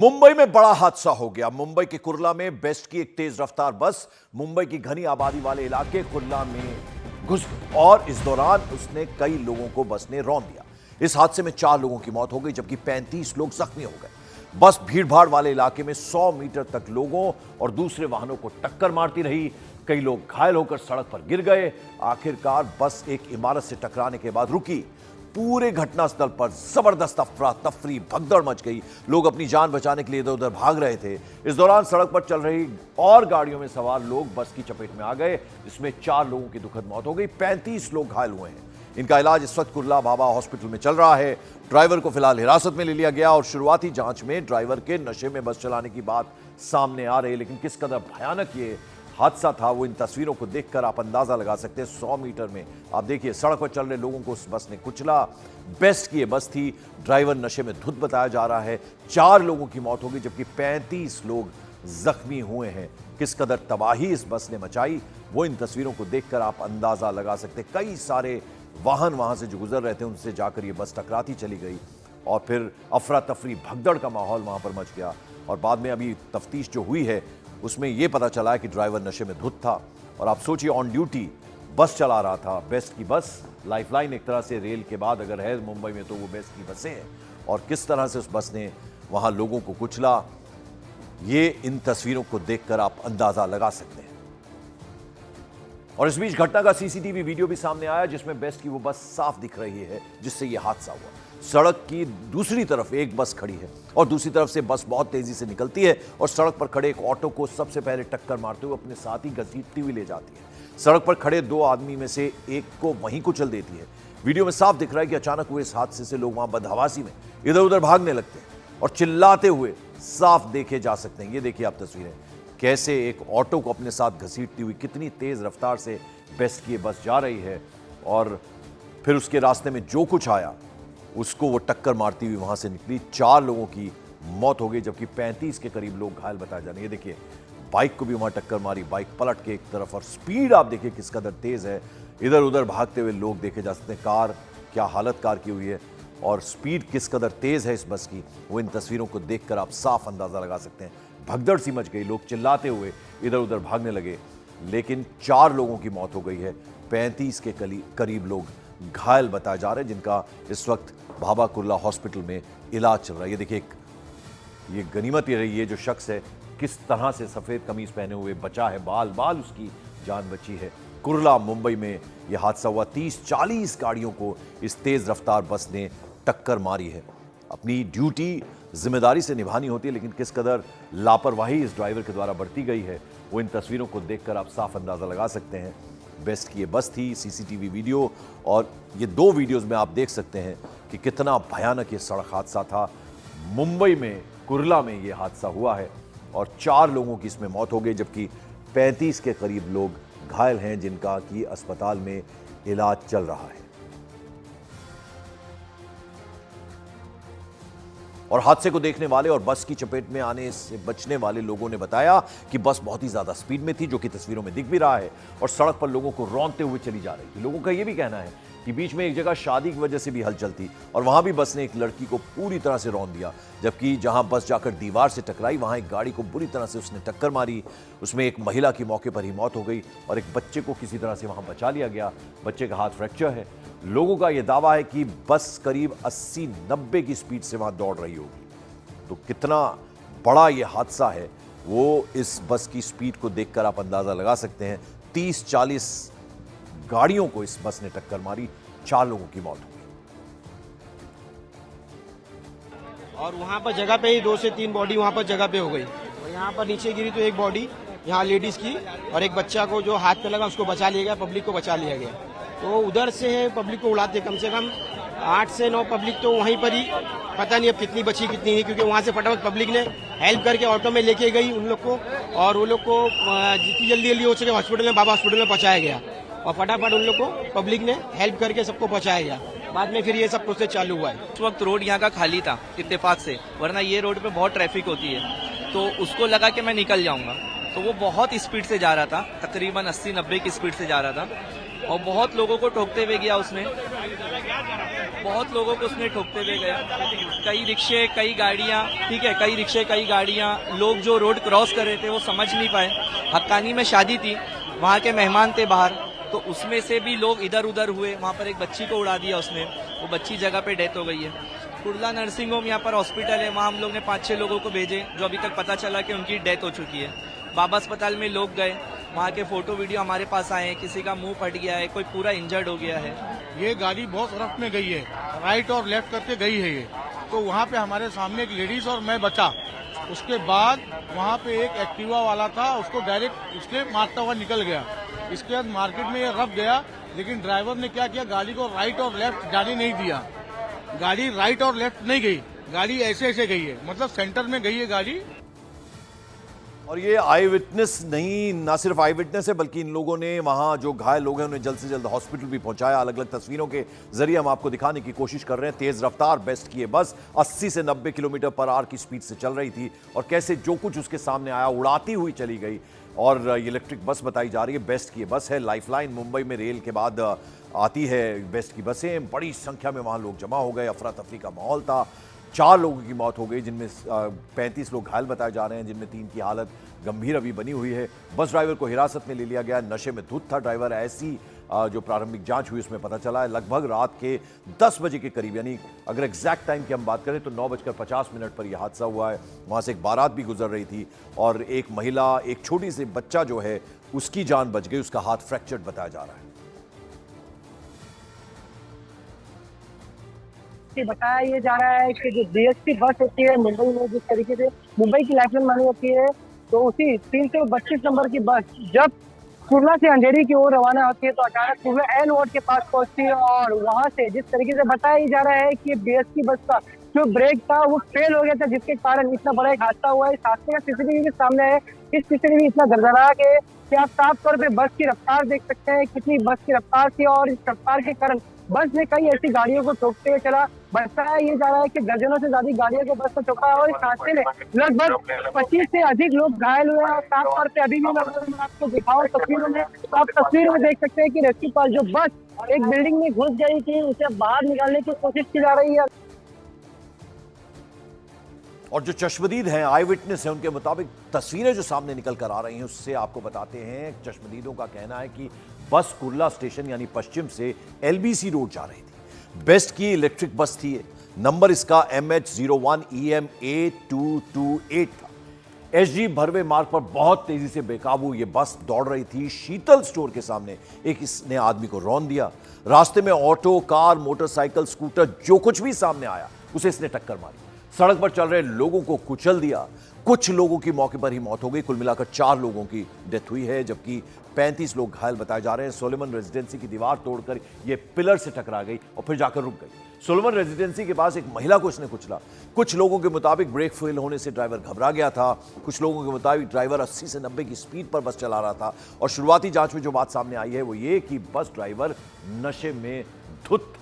मुंबई में बड़ा हादसा हो गया। मुंबई के कुर्ला में बेस्ट की एक तेज रफ्तार बस मुंबई की घनी आबादी वाले इलाके कुर्ला में घुस गई और इस दौरान उसने कई लोगों को बस ने रौंद दिया। इस हादसे में 4 लोगों की मौत हो गई जबकि 35 लोग जख्मी हो गए। बस भीड़भाड़ वाले इलाके में 100 मीटर तक लोगों और दूसरे वाहनों को टक्कर मारती रही। कई लोग घायल होकर सड़क पर गिर गए। आखिरकार बस एक इमारत से टकराने के बाद रुकी। पूरे घटनास्थल पर जबरदस्त अफरा तफरी भगदड़ मच गई। लोग अपनी जान बचाने के लिए इधर उधर भाग रहे थे। इस दौरान सड़क पर चल रही और गाड़ियों में सवार लोग बस की चपेट में आ गए जिसमें 4 लोगों की दुखद मौत हो गई। 35 लोग घायल हुए हैं। इनका इलाज इस वक्त कुर्ला बाबा हॉस्पिटल में चल रहा है। ड्राइवर को फिलहाल हिरासत में ले लिया गया और शुरुआती जांच में ड्राइवर के नशे में बस चलाने की बात सामने आ रही है। लेकिन किस कदर भयानक ये हादसा था वो इन तस्वीरों को देखकर आप अंदाजा लगा सकते हैं। 100 मीटर में आप देखिए सड़क पर चल रहे लोगों को उस बस ने कुचला। बेस्ट की ये बस थी। ड्राइवर नशे में धुत बताया जा रहा है। 4 लोगों की मौत हो गई जबकि 35 लोग जख्मी हुए हैं। किस कदर तबाही इस बस ने मचाई वो इन तस्वीरों को देखकर आप अंदाजा लगा सकते हैं। कई सारे वाहन वहां से जो गुजर रहे थे उनसे जाकर ये बस टकराती चली गई और फिर अफरा तफरी भगदड़ का माहौल वहां पर मच गया। और बाद में अभी तफ्तीश जो हुई है उसमें यह पता चला है कि ड्राइवर नशे में धुत था। और आप सोचिए ऑन ड्यूटी बस चला रहा था। बेस्ट की बस लाइफलाइन एक तरह से रेल के बाद अगर है मुंबई में तो वो बेस्ट की बसें हैं। और किस तरह से उस बस ने वहां लोगों को कुचला ये इन तस्वीरों को देखकर आप अंदाजा लगा सकते हैं। और इस बीच घटना का सीसीटीवी वीडियो भी सामने आया जिसमें बेस्ट की वो बस साफ दिख रही है जिससे यह हादसा हुआ। सड़क की दूसरी तरफ एक बस खड़ी है और दूसरी तरफ से बस बहुत तेजी से निकलती है और सड़क पर खड़े एक ऑटो को सबसे पहले टक्कर मारते हुए अपने साथ ही घसीटती हुई ले जाती है। सड़क पर खड़े 2 आदमी में से एक को वहीं कुचल देती है। वीडियो में साफ दिख रहा है कि अचानक हुए इस हादसे से लोग वहां बदहवासी में इधर उधर भागने लगते हैं और चिल्लाते हुए साफ देखे जा सकते हैं। ये देखिए आप तस्वीरें कैसे एक ऑटो को अपने साथ घसीटती हुई कितनी तेज रफ्तार से बेस्ट की बस जा रही है और फिर उसके रास्ते में जो कुछ आया उसको वो टक्कर मारती हुई वहां से निकली। 4 लोगों की मौत हो गई जबकि 35 के करीब लोग घायल बताए जा रहे हैं। ये देखिए बाइक को भी वहां टक्कर मारी, बाइक पलट के एक तरफ और स्पीड आप देखिए किस कदर तेज है। इधर उधर भागते हुए लोग देखे जा सकते हैं। कार क्या हालत कार की हुई है और स्पीड किस कदर तेज है इस बस की वो इन तस्वीरों को देखकर आप साफ अंदाजा लगा सकते हैं। भगदड़ सी मच गई, लोग चिल्लाते हुए इधर उधर भागने लगे लेकिन 4 लोगों की मौत हो गई है। 35 के करीब लोग घायल बताए जा रहे हैं जिनका इस वक्त भाभा कुर्ला हॉस्पिटल में इलाज चल रहा है। ये देखिए ये गनीमत ये रही है जो शख्स है किस तरह से सफेद कमीज पहने हुए बचा है, बाल उसकी जान बची है। कुर्ला मुंबई में यह हादसा हुआ। 30-40 गाड़ियों को इस तेज रफ्तार बस ने टक्कर मारी है। अपनी ड्यूटी जिम्मेदारी से निभानी होती है लेकिन किस कदर लापरवाही इस ड्राइवर के द्वारा बरती गई है वो इन तस्वीरों को देखकर आप साफ अंदाजा लगा सकते हैं। बेस्ट की ये बस थी। सीसीटीवी वीडियो और ये 2 वीडियोस में आप देख सकते हैं कि कितना भयानक ये सड़क हादसा था। मुंबई में कुर्ला में ये हादसा हुआ है और 4 लोगों की इसमें मौत हो गई जबकि 35 के करीब लोग घायल हैं जिनका कि अस्पताल में इलाज चल रहा है। और हादसे को देखने वाले और बस की चपेट में आने से बचने वाले लोगों ने बताया कि बस बहुत ही ज्यादा स्पीड में थी जो कि तस्वीरों में दिख भी रहा है और सड़क पर लोगों को रौंदते हुए चली जा रही थी। लोगों का यह भी कहना है कि बीच में एक जगह शादी की वजह से भी हलचल थी और वहां भी बस ने एक लड़की को पूरी तरह से रौंद दिया जबकि जहां बस जाकर दीवार से टकराई वहां एक गाड़ी को बुरी तरह से उसने टक्कर मारी। उसमें एक महिला की मौके पर ही मौत हो गई और एक बच्चे को किसी तरह से वहां बचा लिया गया। बच्चे का हाथ फ्रैक्चर है। लोगों का यह दावा है कि बस करीब 80-90 की स्पीड से वहां दौड़ रही होगी। तो कितना बड़ा यह हादसा है वो इस बस की स्पीड को देखकर आप अंदाजा लगा सकते हैं। 30-40 गाड़ियों को इस बस ने टक्कर मारी। 4 लोगों की मौत हुई और वहाँ पर जगह पे ही 2 से 3 बॉडी वहाँ पर जगह पे हो गई। और यहाँ पर नीचे गिरी तो एक बॉडी यहाँ लेडीज की और एक बच्चा को जो हाथ पे लगा उसको बचा लिया गया, पब्लिक को बचा लिया गया। तो उधर से पब्लिक को उड़ाते कम से कम 8 से 9 पब्लिक तो वहीं पर ही, पता नहीं अब कितनी बची कितनी नहीं, क्योंकि वहाँ से फटाफट पब्लिक ने हेल्प करके ऑटो में लेके गई उन लोग को और वो लोग को जितनी जल्दी हो सके हॉस्पिटल में बाबा हॉस्पिटल में पहुँचाया गया और फटाफट उन लोग को पब्लिक ने हेल्प करके सबको पहुँचाया गया। बाद में फिर ये सब प्रोसेस चालू हुआ है। उस वक्त रोड यहाँ का खाली था इत्तेफाक से, वरना ये रोड पे बहुत ट्रैफिक होती है तो उसको लगा कि मैं निकल जाऊंगा तो वो बहुत स्पीड से जा रहा था, तकरीबन 80-90 की स्पीड से जा रहा था और बहुत लोगों को ठोकते हुए गया उसने। बहुत लोगों को उसने ठोकते हुए गया। कई रिक्शे, कई गाड़ियां, ठीक है, कई रिक्शे, कई गाड़ियां, लोग जो रोड क्रॉस कर रहे थे वो समझ नहीं पाए। हक्कानी में शादी थी, वहाँ के मेहमान थे बाहर, तो उसमें से भी लोग इधर उधर हुए। वहाँ पर एक बच्ची को उड़ा दिया उसने, वो बच्ची जगह पे डेथ हो गई है। कुर्ला नर्सिंग होम यहाँ पर हॉस्पिटल है, वहाँ हम लोग ने 5-6 लोगों को भेजे, जो अभी तक पता चला कि उनकी डेथ हो चुकी है। बाबा अस्पताल में लोग गए, वहाँ के फोटो वीडियो हमारे पास आए हैं, किसी का मुंह फट गया है, कोई पूरा इंजर्ड हो गया है। ये गाड़ी बहुत रफ्त में गई है, राइट और लेफ्ट करके गई है ये, तो वहाँ पे हमारे सामने एक लेडीज और मैं बचा। उसके बाद वहाँ पे एक एक्टिवा वाला था, उसको डायरेक्ट इसने मारता हुआ निकल गया। इसके बाद मार्केट में ये रफ गया, लेकिन ड्राइवर ने क्या किया, गाड़ी को राइट और लेफ्ट जाने नहीं दिया। गाड़ी राइट और लेफ्ट नहीं गई, गाड़ी ऐसे ऐसे गई है, मतलब सेंटर में गई है गाड़ी। और ये आई विटनेस नहीं, ना सिर्फ आई विटनेस है, बल्कि इन लोगों ने वहां जो घायल लोग हैं उन्हें जल्द से जल्द हॉस्पिटल भी पहुंचाया। अलग अलग तस्वीरों के जरिए हम आपको दिखाने की कोशिश कर रहे हैं। तेज रफ्तार बेस्ट की ये बस 80 से 90 किलोमीटर पर आवर की स्पीड से चल रही थी और कैसे जो कुछ उसके सामने आया उड़ाती हुई चली गई। और ये इलेक्ट्रिक बस बताई जा रही है, बेस्ट की ये बस है। लाइफलाइन मुंबई में रेल के बाद आती है बेस्ट की बसें। बड़ी संख्या में वहां लोग जमा हो गए, अफरा तफरी का माहौल था। 4 लोगों की मौत हो गई, जिनमें 35 लोग घायल बताए जा रहे हैं, जिनमें 3 की हालत गंभीर अभी बनी हुई है। बस ड्राइवर को हिरासत में ले लिया गया, नशे में धुत था ड्राइवर, ऐसी जो प्रारंभिक जांच हुई उसमें पता चला है। लगभग रात के 10 बजे के करीब, यानी अगर एग्जैक्ट टाइम की हम बात करें तो 9:50 पर यह हादसा हुआ है। वहां से एक बारात भी गुजर रही थी और एक महिला, एक छोटी सी बच्चा जो है उसकी जान बच गई, उसका हाथ फ्रैक्चर्ड बताया जा रहा है। बताया ये जा रहा है कि जो बीएसटी बस होती है मुंबई में, जिस तरीके से मुंबई की लाइफलाइन मानी जाती है, तो उसी 332 नंबर की बस जब कुर्ला से अंधेरी की ओर रवाना होती है तो अचानक कुर्ला एल वार्ड के पास पहुंचती है और वहां से जिस तरीके से बताया जा रहा है कि बीएसटी बस का जो ब्रेक था वो फेल हो गया था, जिसके कारण इतना बड़ा एक हादसा हुआ है। इस हादसे का सीसीटीवी भी सामने है। इस सीसीटीवी इतना दर्दनाक है कि आप साफ तौर पे बस की रफ्तार देख सकते हैं, कितनी बस की रफ्तार थी और इस रफ्तार के कारण बस ने कई ऐसी गाड़ियों को ठोकते हुए चला। बताया ये जा रहा है कि दर्जनों से ज्यादा गाड़ियों को बस में ठोका है और इस हादसे में लगभग 25 से अधिक लोग घायल हुए हैं। साफ तौर पे अभी भी मैं आपको दिखाऊं तस्वीरों में, तो आप तस्वीरों में देख सकते हैं कि रेस्क्यू पास जो बस एक बिल्डिंग में घुस गई थी, उसे बाहर निकालने की कोशिश की जा रही है। और जो चश्मदीद हैं, आई विटनेस हैं, उनके मुताबिक तस्वीरें जो सामने निकल कर आ रही हैं उससे आपको बताते हैं। चश्मदीदों का कहना है कि बस कुर्ला स्टेशन यानी पश्चिम से एलबीसी रोड जा रही थी। बेस्ट की इलेक्ट्रिक बस थी ये, नंबर इसका MH01EM8228 था। एसजी भरवे मार्ग पर बहुत तेजी से बेकाबू ये बस दौड़ रही थी। शीतल स्टोर के सामने एक इसने आदमी को रौंद दिया। रास्ते में ऑटो, कार, मोटरसाइकिल, स्कूटर, जो कुछ भी सामने आया उसे इसने टक्कर मारी। सड़क पर चल रहे लोगों को कुचल दिया। कुछ लोगों की मौके पर ही मौत हो गई। कुल मिलाकर 4 लोगों की डेथ हुई है, जबकि 35 लोग घायल बताए जा रहे हैं। सोलोमन रेजिडेंसी की दीवार तोड़कर ये पिलर से टकरा गई और फिर जाकर रुक गई। सोलोमन रेजिडेंसी के पास एक महिला को इसने कुचला। कुछ लोगों के मुताबिक ब्रेक फेल होने से ड्राइवर घबरा गया था। कुछ लोगों के मुताबिक ड्राइवर 80 से 90 की स्पीड पर बस चला रहा था। और शुरुआती जांच में जो बात सामने आई है वो ये कि बस ड्राइवर नशे में धुत था।